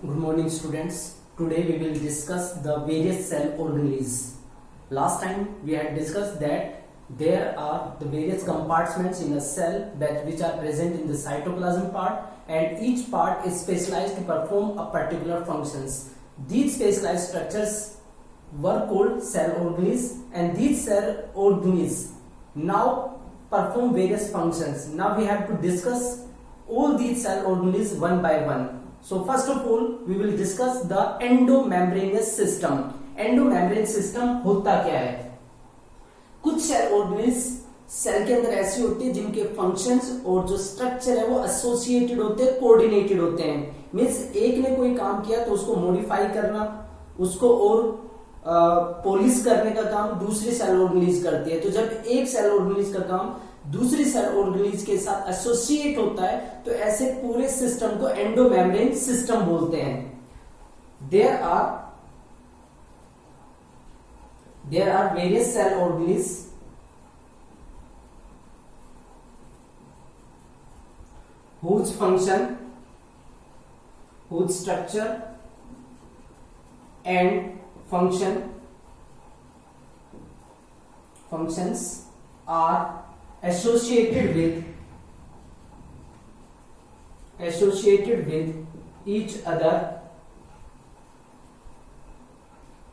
Good morning, students. Today we will discuss the various cell organelles. Last time we had discussed that there are the various compartments in a cell which are present in the cytoplasm part, and each part is specialized to perform a particular functions. These specialized structures were called cell organelles, and these cell organelles now perform various functions. Now we have to discuss all these cell organelles one by one. So first of all we will discuss the endomembranous system. Endomembrane system होता क्या है? कुछ cell organelles cell के अंदर ऐसी होती है जिनके फंक्शंस और जो स्ट्रक्चर है वो एसोसिएटेड होते हैं, कोऑर्डिनेटेड होते हैं. मींस एक ने कोई काम किया तो उसको मॉडिफाई करना, उसको और पॉलिश करने का काम दूसरी सेल ऑर्गेनेल्स करती है. तो जब एक सेल ऑर्गेनेल्स का काम दूसरी सेल ऑर्गेनेल्स के साथ एसोसिएट होता है तो ऐसे पूरे सिस्टम को एंडोमेम्ब्रेन सिस्टम बोलते हैं. There are various cell organelles whose function, whose structure and functions are associated with each other,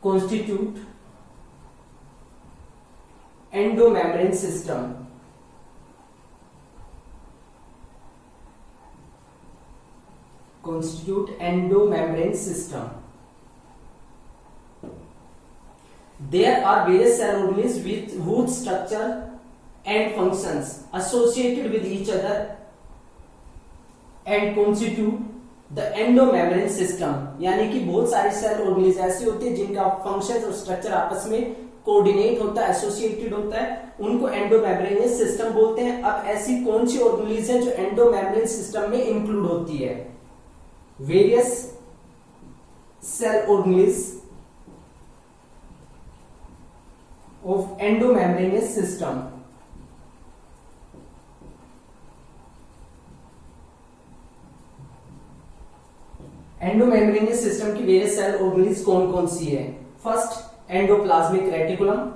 constitute endomembrane system. There are various cell organelles with whose structure and functions associated with each other and constitute the endomembrane system. यानी कि बहुत सारे cell organelles ऐसे होते हैं जिनका function और structure आपस में कोऑर्डिनेट होता है, एसोसिएटेड होता है, उनको एंडोमेम्ब्रेनियस सिस्टम बोलते हैं. अब ऐसी कौन सी ऑर्गेनेल्स है जो एंडोमेम्ब्रेन सिस्टम में इंक्लूड होती है? Various cell organelles of endomembranous system. Endomembranous system की वेरियस सेल ऑर्गेनेल्स कौन कौन सी है? First, endoplasmic reticulum.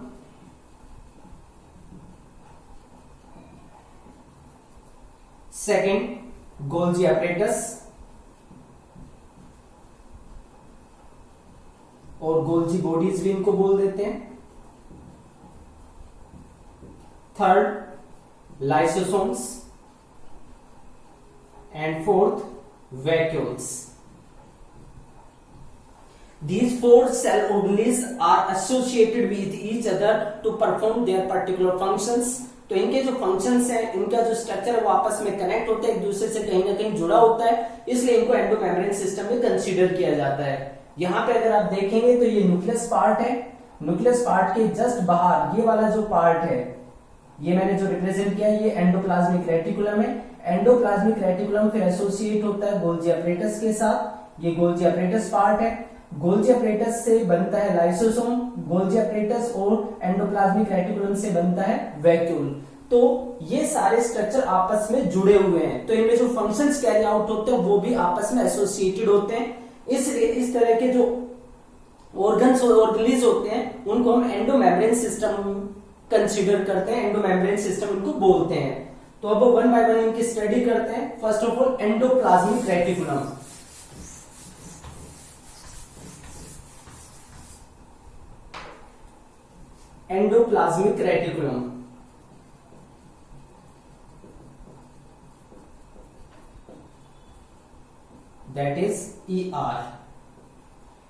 Second, Golgi apparatus और गोल्जी बॉडीज भी इनको बोल देते हैं. Third, lysosomes. And fourth, vacuoles. These four cell organelles are associated with each other to perform their particular functions. तो इनके जो फंक्शंस हैं, इनका जो स्ट्रक्चर है वो आपस में कनेक्ट होता है, एक दूसरे से कहीं ना कहीं जुड़ा होता है, इसलिए इनको एंडोमेम्ब्रेन सिस्टम में कंसीडर किया जाता है. यहाँ पे अगर आप देखेंगे तो ये न्यूक्लियस पार्ट है. न्यूक्लियस पार्ट के जस्ट बाहर ये वाला जो पार्ट है, ये मैंने जो रिप्रेजेंट किया ये एंडोप्लाज्मिक रेटिकुलम है. एंडोप्लाज्मिक रेटिकुलम फिर एसोसिएट होता है गोल्जी एपरेटस के साथ. ये गोल्जी एपरेटस पार्ट है. गोल्जी एपरेटस से बनता है लाइसोसोम. गोल्जी एपरेटस और एंडोप्लाज्मिक रेटिकुलम से बनता है वैक्यूल. तो ये सारे स्ट्रक्चर आपस में जुड़े हुए हैं, तो इनमें जो फंक्शंस कैरी आउट होते हैं वो भी आपस में एसोसिएटेड होते हैं. इसलिए इस तरह के जो ऑर्गन्स और ऑर्गेनेल्स होते हैं उनको हम एंडोमेम्ब्रेन सिस्टम कंसीडर करते हैं, एंडोमेम्ब्रेन सिस्टम इनको बोलते हैं. तो अब वन बाय वन इनकी स्टडी करते हैं. First of all, endoplasmic reticulum. Endoplasmic reticulum, that is ER.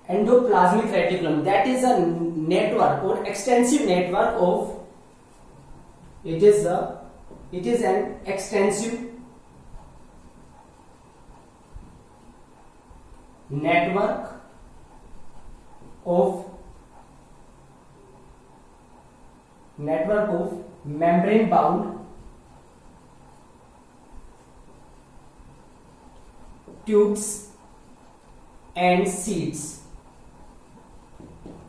Endoplasmic reticulum, that is a network or extensive network of, it is an extensive network of membrane bound tubes and sheets.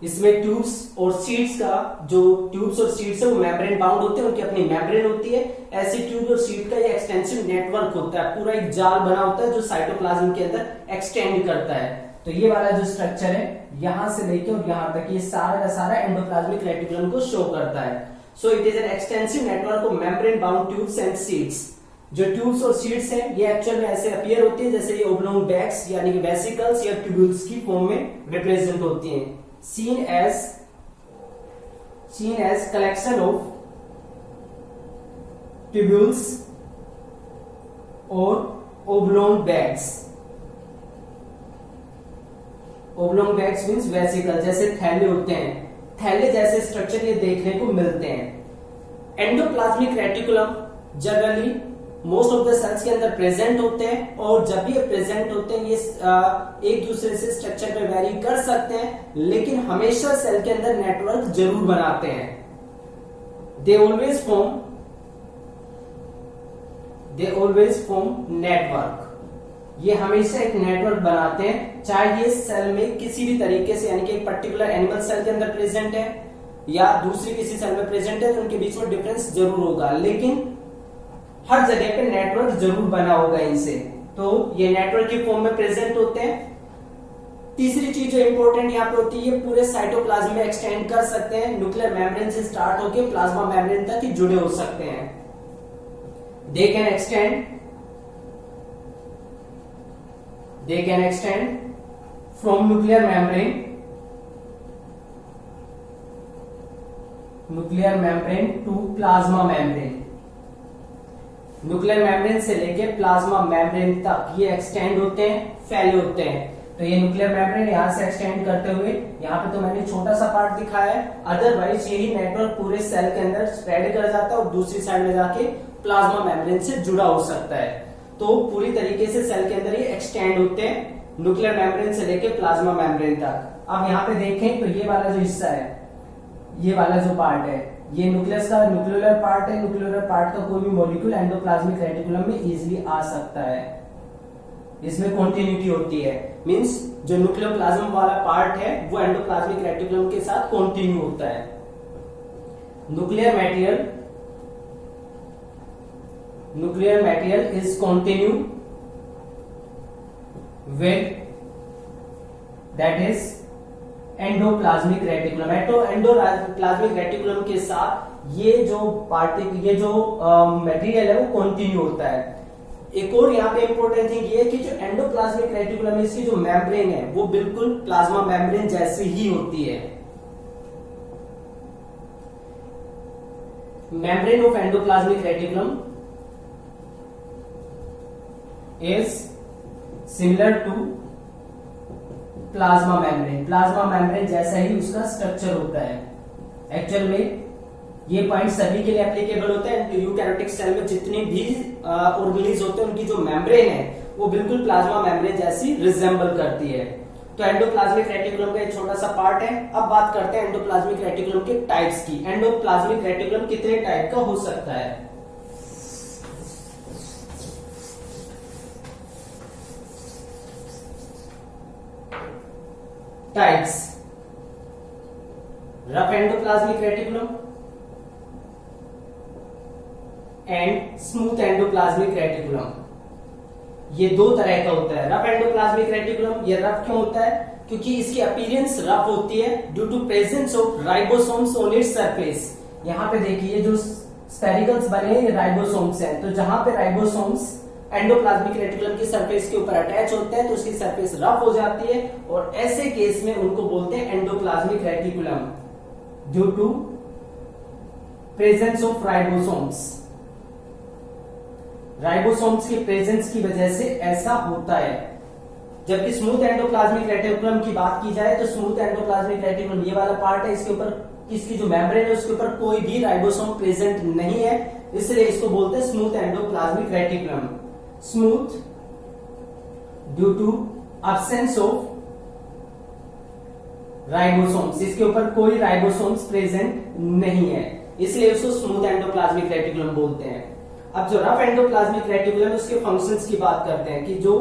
इसमें tubes और seeds का जो tubes और seeds है वो membrane bound होते हैं, उनकी अपनी मेम्ब्रेन होती है. ऐसी ट्यूब और सीड का ये एक्सटेंसिव नेटवर्क होता है, पूरा एक जाल बना होता है जो साइटोप्लाज्म के अंदर एक्सटेंड करता है. तो ये वाला जो स्ट्रक्चर है यहां से लेके और यहां तक ये सारा का सारा एंडोप्लाज्मिक रेटिकुलम को शो करता है। So it is an extensive network of membrane bound tubes and seeds. जो ट्यूब्स और सीड्स हैं ये एक्चुअल में ऐसे अपीयर होती है जैसे ये ओब्लोंग बैग्स यानी कि वेसिकल्स या ट्यूब्यूल्स की फॉर्म में रिप्रेजेंट होती हैं। Seen as collection of tubules और oblong bags. Oblong bags means vesicle, जैसे थैले होते हैं, थैले जैसे स्ट्रक्चर ये देखने को मिलते हैं। Endoplasmic reticulum generally most of the cells के अंदर प्रेजेंट होते हैं और जब भी ये प्रेजेंट होते हैं ये एक दूसरे से स्ट्रक्चर पे वेरी कर सकते हैं, लेकिन हमेशा सेल के अंदर नेटवर्क जरूर बनाते हैं। They always form network. ये हमेशा एक नेटवर्क बनाते हैं, चाहे ये सेल में किसी भी तरीके से यानी कि एक पर्टिकुलर एनिमल सेल के अंदर प्रेजेंट है या दूसरी किसी सेल में प्रेजेंट है, तो उनके बीच में डिफरेंस जरूर होगा, लेकिन हर जगह पे नेटवर्क जरूर बना होगा इनसे। तो ये नेटवर्क की फॉर्म में प्रेजेंट होते हैं। तीसरी चीज जो इंपॉर्टेंट यहाँ पे होती है, ये पूरे साइटोप्लाज्म में एक्सटेंड कर सकते हैं, न्यूक्लियर मेम्ब्रेन से स्टार्ट होकर प्लाज्मा मेम्ब्रेन तक ही जुड़े हो सकते हैं। They can extend from nuclear membrane to plasma membrane. Nuclear membrane से लेके प्लाज्मा मेम्ब्रेन तक ये एक्सटेंड होते हैं, फैले होते हैं। तो ये न्यूक्लियर मेम्ब्रेन यहां से एक्सटेंड करते हुए, यहाँ पे तो मैंने छोटा सा पार्ट दिखाया है, अदरवाइज यही नेटवर्क पूरे सेल के अंदर स्प्रेड कर जाता है और दूसरी साइड में जाके प्लाज्मा मेम्ब्रेन से जुड़ा हो सकता है। तो पूरी तरीके से सेल के अंदर ये एक्सटेंड होते हैं न्यूक्लियर मेम्ब्रेन से लेके प्लाज्मा मेम्ब्रेन तक। अब यहाँ पे देखें तो ये वाला जो हिस्सा है, ये वाला जो पार्ट है, ये न्यूक्लियस का न्यूक्लियर पार्ट है। न्यूक्लियर पार्ट का कोई भी मॉलिक्यूल एंडोप्लाज्मिक रेटिकुलम में इजीली आ सकता है, इसमें कॉन्टिन्यूटी होती है। मींस जो न्यूक्लियोप्लाज्म वाला पार्ट है वो एंडोप्लाज्मिक रेटिकुलम के साथ कॉन्टिन्यू होता है। Nuclear material is continue with that is endoplasmic reticulum. Endoplasmic reticulum के साथ ये जो मटेरियल है वो कॉन्टिन्यू होता है। एक और यहाँ पे इंपॉर्टेंट थिंग ये है कि जो एंडोप्लाज्मिक रेटिकुलम है इसकी जो मेम्ब्रेन है वो बिल्कुल प्लाज्मा मेम्ब्रेन जैसी ही होती है। Membrane of endoplasmic reticulum is similar to plasma membrane. Plasma membrane जैसा ही उसका स्ट्रक्चर होता है। एक्चुअल में ये पॉइंट सभी के लिए एप्लीकेबल होते हैं। यूकैरियोटिक सेल में जितने भी ऑर्गेनेल्स होते हैं उनकी जो मेम्ब्रेन है वो बिल्कुल प्लाज्मा मेम्ब्रेन जैसी रिजेंबल करती है। तो एंडोप्लाज्मिक रेटिकुलम का एक छोटा सा पार्ट है। अब बात करते हैं एंडोप्लाज्मिक रेटिकुलम के टाइप्स की। एंडोप्लाज्मिक रेटिकुलम कितने टाइप का हो सकता है? Types: rough endoplasmic reticulum and smooth endoplasmic reticulum. ये दो तरह का होता है। रफ एंडोप्लाज्मिक रेटिकुलम, ये रफ क्यों होता है? क्योंकि इसकी अपीयरेंस रफ होती है due to presence of ribosomes on its surface. यहाँ पे देखिए जो स्पेरिकल्स बने हैं ये राइबोसोम्स हैं। तो जहां पे राइबोसोम्स एंडोप्लाज्मिक रेटिकुलम की सरफेस के ऊपर अटैच होते हैं तो उसकी सरफेस रफ हो जाती है और ऐसे केस में उनको बोलते हैं endoplasmic reticulum due to presence of ribosomes. Ribosomes के प्रेजेंस की वजह से ऐसा होता है। जबकि स्मूथ एंडोप्लाज्मिक रेटिकुलम की बात की जाए तो स्मूथ एंडोप्लाज्मिक रेटिकुलम ये वाला पार्ट है, इसके ऊपर इसकी जो मेम्ब्रेन है उसके ऊपर कोई भी राइबोसोम प्रेजेंट नहीं है, इसलिए इसको बोलते हैं smooth endoplasmic reticulum. Smooth due to absence of ribosomes, इसके ऊपर कोई राइबोसोम्स प्रेजेंट नहीं है, इसलिए उसको स्मूथ एंडोप्लाज्मिक रेटिकुलम बोलते हैं। अब जो रफ एंडोप्लाज्मिक रेटिकुलम उसके फंक्शंस की बात करते हैं कि जो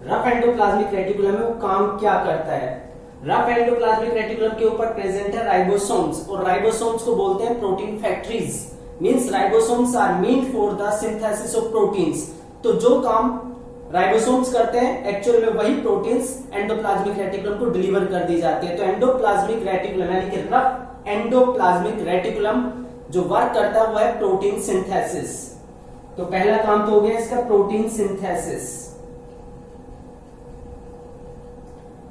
रफ एंडोप्लाज्मिक रेटिकुलम है वो काम क्या करता है। रफ एंडोप्लाज्मिक रेटिकुलम के ऊपर प्रेजेंट है राइबोसोम्स और राइबोसोम्स को बोलते हैं protein factories. Means ribosomes are mean for the synthesis of proteins. तो जो काम राइबोसोम्स करते हैं, एक्चुअल में वही प्रोटीन्स एंडोप्लाज्मिक रेटिकुलम को डिलीवर कर दी जाती है। तो एंडोप्लाज्मिक रेटिकुलम यानी कि रफ एंडोप्लाज्मिक रेटिकुलम जो वर्क करता है वो है प्रोटीन सिंथेसिस। तो पहला काम तो हो गया इसका प्रोटीन सिंथेसिस।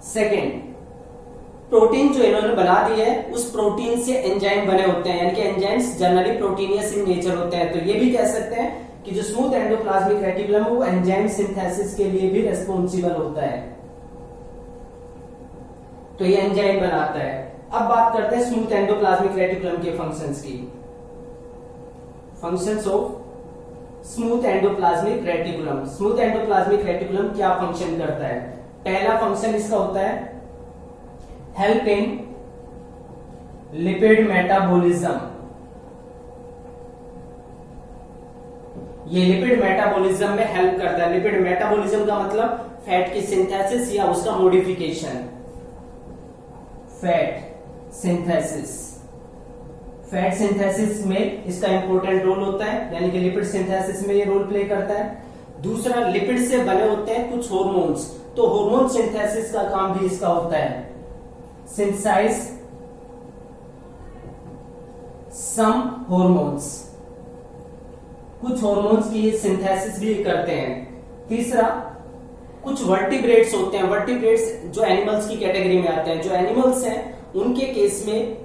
सेकेंड, प्रोटीन जो इन्होंने बना दी है उस प्रोटीन से एंजाइम बने होते हैं, यानी कि enzymes generally proteinaceous in nature होते हैं। तो ये भी कह सकते हैं कि जो स्मूथ एंडोप्लाज्मिक रेटिकुलम है वो एंजाइम सिंथेसिस के लिए भी रेस्पॉन्सिबल होता है। तो ये एंजाइम बनाता है। अब बात करते हैं स्मूथ एंडोप्लाज्मिक रेटिकुलम के फंक्शंस की। Functions of smooth endoplasmic reticulum. Smooth endoplasmic reticulum क्या फंक्शन करता है? पहला फंक्शन इसका होता है हेल्प इन लिपिड मेटाबॉलिज्म। ये लिपिड मेटाबॉलिज्म में हेल्प करता है। लिपिड मेटाबॉलिज्म का मतलब फैट की सिंथेसिस या उसका modification. Fat synthesis, fat synthesis में इसका इंपॉर्टेंट रोल होता है, यानी कि लिपिड सिंथेसिस में ये रोल प्ले करता है। दूसरा, लिपिड से बने होते हैं कुछ हार्मोन्स, तो हार्मोन सिंथेसिस का काम भी इसका होता है। सिंथेसाइज सम हार्मोन्स, कुछ हार्मोन्स की सिंथेसिस भी करते हैं। तीसरा, कुछ वर्टिब्रेट्स होते हैं। वर्टिब्रेट्स जो एनिमल्स की कैटेगरी में आते हैं। जो एनिमल्स हैं उनके केस में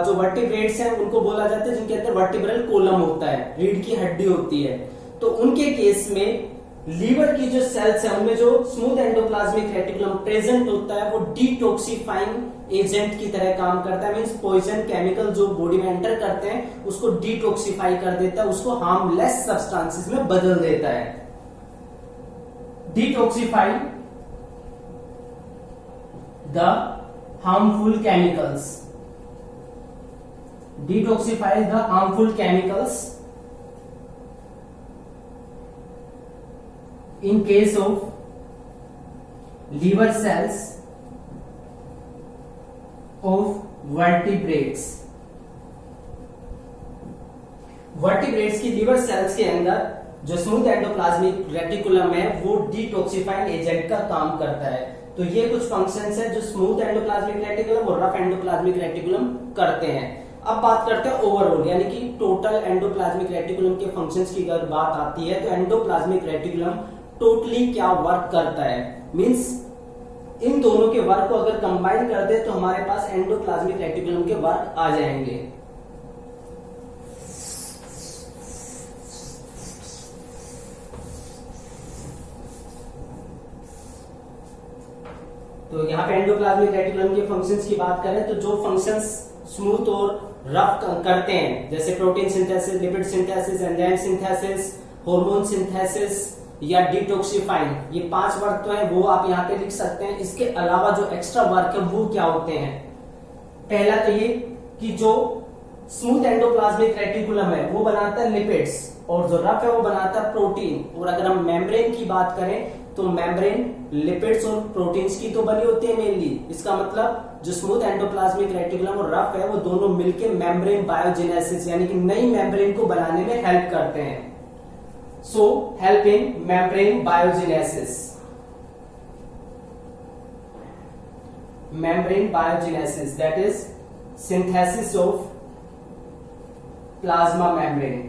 जो वर्टिब्रेट्स हैं उनको बोला जाता है जिनके अंदर वर्टिब्रल कोलम होता है, रीढ़ की हड्डी होती है। तो उनके केस में लीवर की जो सेल्स है उनमें जो स्मूथ एंडोप्लाज्मिक रेटिकुलम प्रेजेंट होता है वो डिटॉक्सिफाइंग एजेंट की तरह काम करता है। मींस पॉइजन केमिकल जो बॉडी में एंटर करते हैं उसको डिटॉक्सिफाई कर देता है, उसको हार्मलेस सब्सटेंसेस में बदल देता है। Detoxify the harmful chemicals, detoxify the harmful chemicals in case of liver cells of vertebrates। Vertebrates की लिवर सेल्स के अंदर जो स्मूथ एंडोप्लाज्मिक रेटिकुलम है वो डिटॉक्सिफाइंग एजेंट का काम करता है। तो ये कुछ फंक्शंस है जो स्मूथ एंडोप्लाज्मिक रेटिकुलम और रफ एंडोप्लाज्मिक रेटिकुलम करते हैं। अब बात करते हैं ओवरऑल, यानी कि टोटल एंडोप्लाज्मिक रेटिकुलम के फंक्शंस की अगर बात आती है तो एंडोप्लाज्मिक रेटिकुलम टोटली क्या वर्क करता है। मींस इन दोनों के वर्क को अगर कंबाइन कर दे तो हमारे पास एंडोप्लाज्मिक रेटिकुलम के वर्क आ जाएंगे। तो यहाँ पे एंडोप्लाज्मिक रेटिकुलम के फंक्शंस की बात करें तो जो फंक्शंस स्मूथ और रफ करते हैं जैसे protein synthesis, lipid synthesis, enzyme synthesis, hormone synthesis या डिटॉक्सिफाइंग, ये 5 वर्क तो है वो आप यहाँ पे लिख सकते हैं। इसके अलावा जो एक्स्ट्रा वर्क है वो क्या होते हैं? पहला तो ये कि जो स्मूथ एंडोप्लाज्मिक रेटिकुलम है वो बनाता है लिपिड्स और जो रफ है वो बनाता है प्रोटीन। और अगर हम मेम्ब्रेन की बात करें तो मेम्ब्रेन लिपिड्स और प्रोटीन्स की तो बनी होती है मेनली। इसका मतलब जो स्मूथ एंडोप्लाज्मिक रेटिकुलम और रफ है वो दोनों मिलकर मेम्ब्रेन बायोजेनेसिस यानी कि नई मेम्ब्रेन को बनाने में हेल्प करते हैं। So help in membrane biogenesis। Membrane biogenesis, that is synthesis of plasma membrane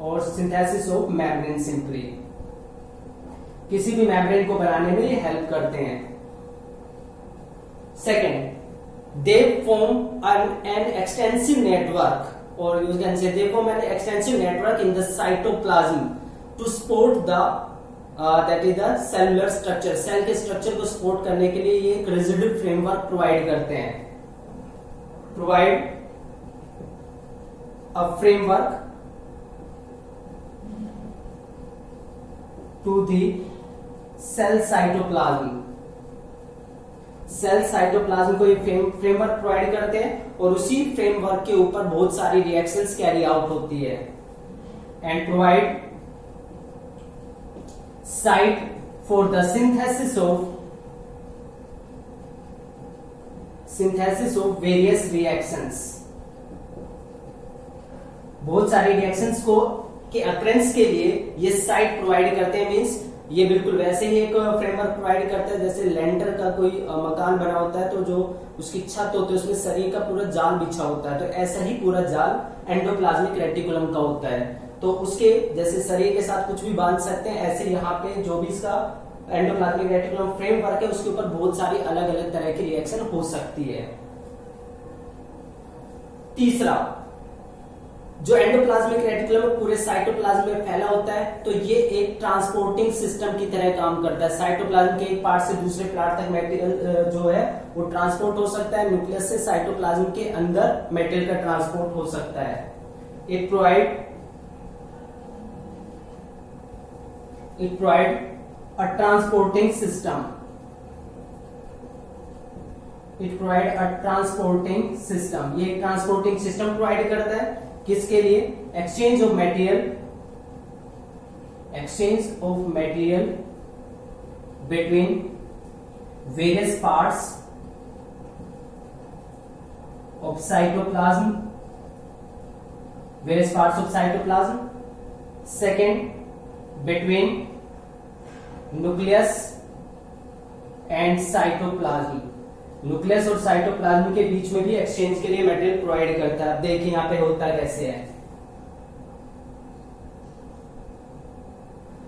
और synthesis of membrane simply। किसी भी मेम्ब्रेन को बनाने में ये हेल्प करते हैं। Second, they form an extensive network or you can say they form an extensive network in the cytoplasm to support the that is the cellular structure। Cell के structure को सपोर्ट करने के लिए ये एक रिजिड फ्रेमवर्क प्रोवाइड करते हैं। Provide a framework to the cell cytoplasm. Cell cytoplasm को ये फ्रेमवर्क प्रोवाइड करते हैं और उसी फ्रेमवर्क के ऊपर बहुत सारी रिएक्शंस कैरी आउट होती है। And provide site for the synthesis of various reactions। बहुत सारी रिएक्शंस को के अक्रेंस के लिए ये साइट प्रोवाइड करते हैं। मींस ये बिल्कुल वैसे ही एक फ्रेमवर्क प्रोवाइड करता है जैसे लेंटर का कोई मकान बना होता है तो जो उसकी छत होती है उसमें शरीर का पूरा जाल बिछा होता है, तो ऐसा ही पूरा जाल एंडोप्लाज्मिक रेटिकुलम का होता है। तो उसके जैसे शरीर के साथ कुछ भी बांध सकते हैं, ऐसे यहाँ पे जो भी इसका एंडोप्लाज्मिक रेटिकुलम फ्रेमवर्क है उसके ऊपर बहुत सारी अलग अलग तरह की रिएक्शन हो सकती है। तीसरा, जो एंडोप्लाज्मिक रेटिकुलम पूरे साइटोप्लाज्म में फैला होता है तो ये एक ट्रांसपोर्टिंग सिस्टम की तरह काम करता है। साइटोप्लाज्म के एक पार्ट से दूसरे पार्ट तक मटेरियल जो है वो ट्रांसपोर्ट हो सकता है। न्यूक्लियस से साइटोप्लाज्म के अंदर मटेरियल का ट्रांसपोर्ट हो सकता है। It provide a transporting system. It provide a transporting system. ये ट्रांसपोर्टिंग सिस्टम प्रोवाइड करता है किसके लिए? Exchange of material between various parts of cytoplasm, second between nucleus and cytoplasm. Nucleus और साइटोप्लाज्म के बीच में भी एक्सचेंज के लिए मटेरियल प्रोवाइड करता है। देखिए यहाँ पे होता कैसे है।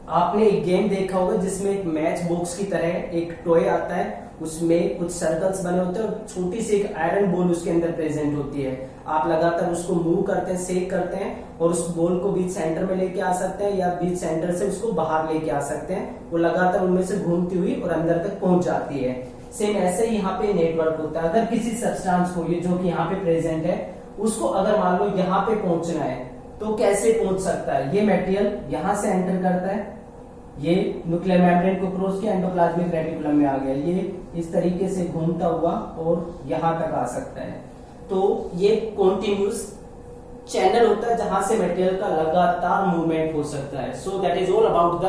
आपने एक गेम देखा होगा जिसमें एक मैच बॉक्स की तरह एक टॉय आता है, उसमें कुछ सर्कल्स बने होते हैं और छोटी सी एक आयरन बॉल उसके अंदर प्रेजेंट होती है। आप लगातार उसको मूव करते हैं, शेक करते हैं और उस बॉल को बीच सेंटर में लेके आ सकते हैं या बीच सेंटर से उसको बाहर लेके आ सकते हैं। वो लगातार उनमें से घूमती हुई और अंदर तक पहुंच जाती है। सेम ऐसे ही यहाँ पे नेटवर्क होता है। अगर किसी सब्सटेंस को, ये जो कि यहाँ पे प्रेजेंट है, उसको अगर मान लो यहाँ पे पहुंचना है तो कैसे पहुंच सकता है? ये मटेरियल यहाँ से एंटर करता है, ये न्यूक्लियर मेम्ब्रेन को क्रॉस किया, एंडोप्लाज्मिक रेटिकुलम में आ गया, ये इस तरीके से घूमता हुआ और यहाँ तक आ सकता है। तो ये कॉन्टिन्यूस चैनल होता है जहां से मटेरियल का लगातार मूवमेंट हो सकता है। So that is all about the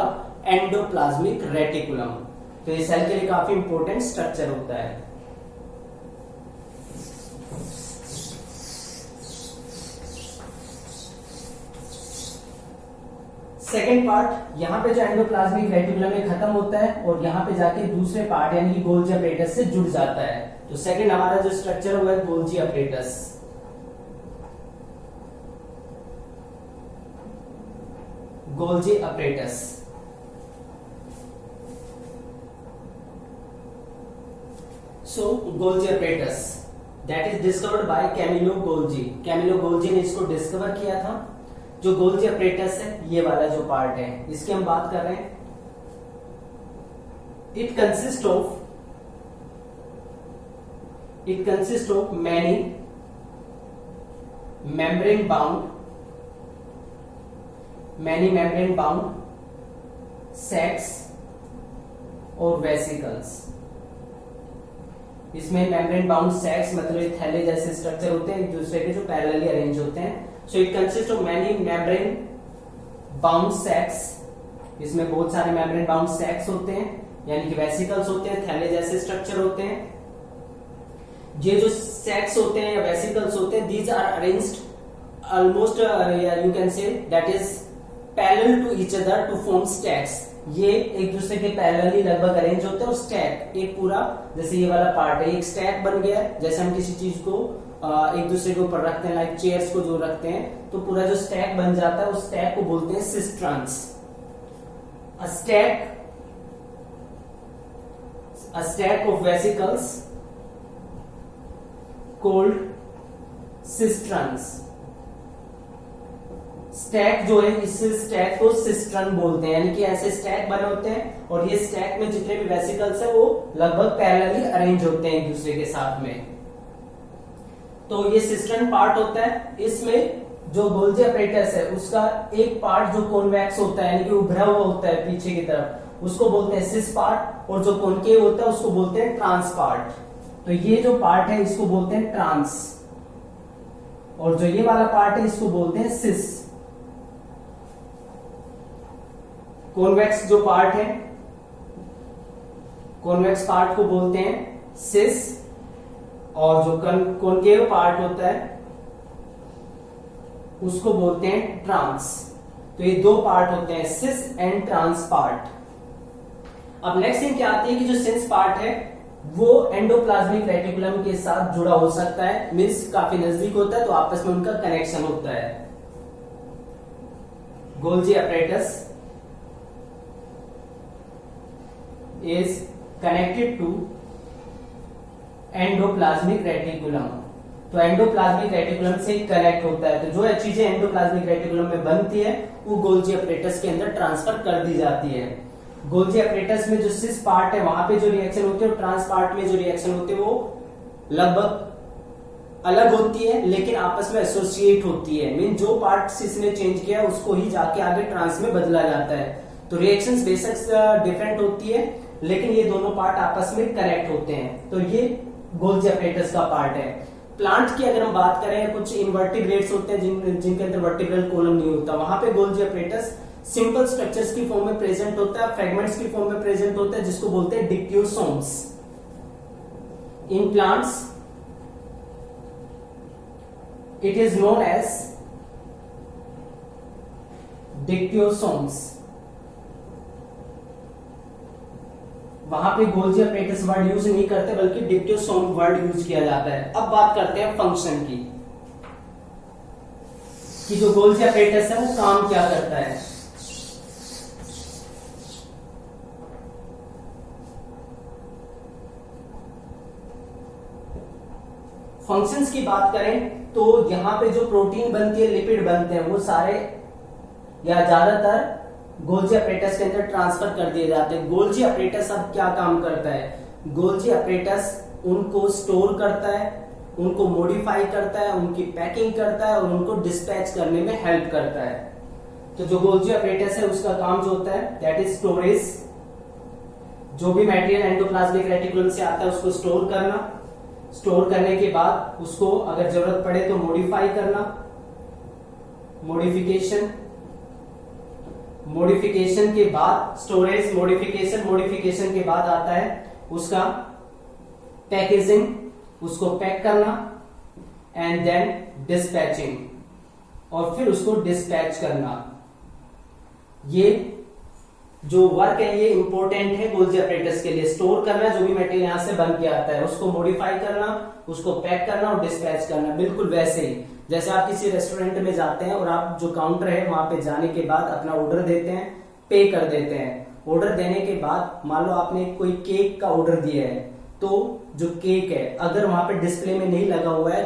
endoplasmic reticulum. तो ये सेल के लिए काफी इंपॉर्टेंट स्ट्रक्चर होता है। सेकेंड पार्ट, यहाँ पे जो एंडोप्लाज्मिक रेटिकुलम में खत्म होता है और यहाँ पे जाके दूसरे पार्ट यानी कि गोल्जी अपरेटस से जुड़ जाता है। तो सेकेंड हमारा जो स्ट्रक्चर हुआ है Golgi apparatus. Golgi apparatus Golgi apparatus that is discovered by Camillo Golgi. Camillo Golgi ने इसको डिस्कवर किया था। जो गोल्जी अपरेटस है, ये वाला जो पार्ट है, इसकी हम बात कर रहे हैं। It consist of many membrane bound sacs और वेसिकल्स। इसमें मेम्ब्रेन बाउंड सैक्स मतलब थैले जैसे स्ट्रक्चर होते हैं एक दूसरे के जो पैरेलली अरेंज होते हैं। So it consist of many membrane bound sacs. इसमें बहुत सारे मेम्ब्रेन बाउंड सैक्स होते हैं यानी कि वेसिकल्स होते हैं, थैले जैसे स्ट्रक्चर होते हैं। ये जो सैक्स होते हैं या वेसिकल्स होते हैं, these are arranged almost you can say that is parallel to each other to form stacks. ये एक दूसरे के पैरेलली लगभग अरेंज होते हैं और स्टैक एक पूरा, जैसे ये वाला पार्ट है, एक स्टैक बन गया। जैसे हम किसी चीज को एक दूसरे के ऊपर रखते हैं, लाइक चेयर्स को जो रखते हैं, तो पूरा जो स्टैक बन जाता है उस स्टैक को बोलते हैं cisternae. A stack of vesicles called cisternae. Stack जो है, इस स्टैक को सिस्ट्रन बोलते हैं, यानी कि ऐसे स्टैक बने होते हैं और ये स्टैक में जितने भी वेसिकल्स है वो लगभग पैरेलली अरेंज होते हैं एक दूसरे के साथ में। तो ये सिस्ट्रन पार्ट होता है। इसमें जो गोल्जी अपरेटस है उसका एक पार्ट जो कॉन्वेक्स होता है यानी कि उभरा हुआ होता है पीछे की तरफ, उसको बोलते हैं सिस पार्ट, और जो कॉन्केव होता है उसको बोलते हैं ट्रांस पार्ट। तो ये जो पार्ट है इसको बोलते हैं ट्रांस, और जो ये वाला पार्ट है इसको बोलते हैं सिस। कॉन्वेक्स जो पार्ट है, कॉन्वेक्स पार्ट को बोलते हैं सिस, और जो कॉन्केव पार्ट होता है उसको बोलते हैं ट्रांस। तो ये दो पार्ट होते हैं, सिस एंड ट्रांस पार्ट। अब नेक्स्ट थिंग क्या आती है कि जो सेंस पार्ट है वो एंडोप्लाज्मिक रेटिकुलम के साथ जुड़ा हो सकता है, मीन्स काफी नजदीक होता है, तो आपस में उनका कनेक्शन होता है। Golgi apparatus is connected to endoplasmic reticulum, तो एंडोप्लाज्मिक रेटिकुलम से कनेक्ट होता है। तो जो चीजें एंडोप्लाज्मिक रेटिकुलम में बनती है वो गोल्जी apparatus के अंदर ट्रांसफर कर दी जाती है। गोल्जी apparatus में जो सिस पार्ट है वहां पे जो रिएक्शन होती है, और ट्रांस पार्ट में जो रिएक्शन होती है वो लगभग अलग होती है लेकिन आपस में एसोसिएट होती है। मीन जो पार्ट सिस ने चेंज किया उसको ही जाके आगे ट्रांस में बदला जाता है। तो रिएक्शंस बेसिक डिफरेंट होती है लेकिन ये दोनों पार्ट आपस में कनेक्ट होते हैं। तो ये गोल्जी apparatus का पार्ट है। प्लांट की अगर हम बात करें, कुछ इनवर्टिब्रेट्स होते हैं जिनके अंदर वर्टिब्रल कॉलम नहीं होता, वहां पे गोल्जी apparatus सिंपल स्ट्रक्चर्स की फॉर्म में प्रेजेंट होता है, फ्रेगमेंट्स की फॉर्म में प्रेजेंट होता है, जिसको बोलते हैं dictyosomes. In plants it is known as dictyosomes. वहां पे गोल्जी apparatus वर्ड यूज नहीं करते बल्कि डिक्टियोसोम वर्ड यूज किया जाता है। अब बात करते हैं फंक्शन की, कि जो गोल्जी apparatus है वो काम क्या करता है। फंक्शंस की बात करें तो यहां पे जो प्रोटीन बनती है, लिपिड बनते हैं, वो सारे या ज्यादातर गोल्जी apparatus के अंदर ट्रांसफर कर दिए जाते हैं। गोल्जी apparatus अब क्या काम करता है, गोल्जी apparatus उनको स्टोर करता है, उनको मॉडिफाई करता है, उनकी पैकिंग करता है और उनको डिस्पैच करने में हेल्प करता है। तो जो गोल्जी apparatus है उसका काम जो होता है दैट इज स्टोरेज। जो भी मटेरियल एंडोप्लाज्मिक रेटिकुलम से आता है उसको स्टोर करना, स्टोर करने के बाद उसको अगर जरूरत पड़े तो मॉडिफाई करना, मॉडिफिकेशन के बाद स्टोरेज, मॉडिफिकेशन के बाद आता है उसका पैकेजिंग, उसको पैक करना एंड देन डिस्पैचिंग, और फिर उसको डिस्पैच करना। ये जो वर्क है ये इंपॉर्टेंट है गोल्जी apparatus के लिए। स्टोर करना, जो भी मटेरियल यहां से बन के आता है उसको मॉडिफाई करना, उसको पैक करना और डिस्पैच करना। बिल्कुल वैसे ही जैसे आप किसी रेस्टोरेंट में जाते हैं और आप जो काउंटर है वहां पे जाने के बाद अपना ऑर्डर देते हैं, पे कर देते हैं। ऑर्डर देने के बाद मान लो आपने कोई केक का ऑर्डर दिया है, तो जो केक है अगर वहां पे डिस्प्ले में नहीं लगा हुआ है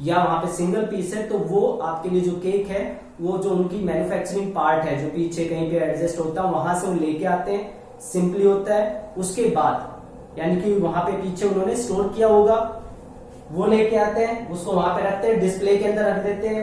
या वहां पे सिंगल पीस है, तो वो आपके लिए जो केक है वो जो उनकी मैन्युफैक्चरिंग पार्ट है जो पीछे कहीं पे एडजस्ट होता है वहां से वो लेके आते हैं, सिंपली होता है। उसके बाद यानी कि वहां पे पीछे उन्होंने स्टोर किया होगा, वो लेके आते हैं, उसको वहां पे रखते हैं, डिस्प्ले के अंदर रख देते हैं।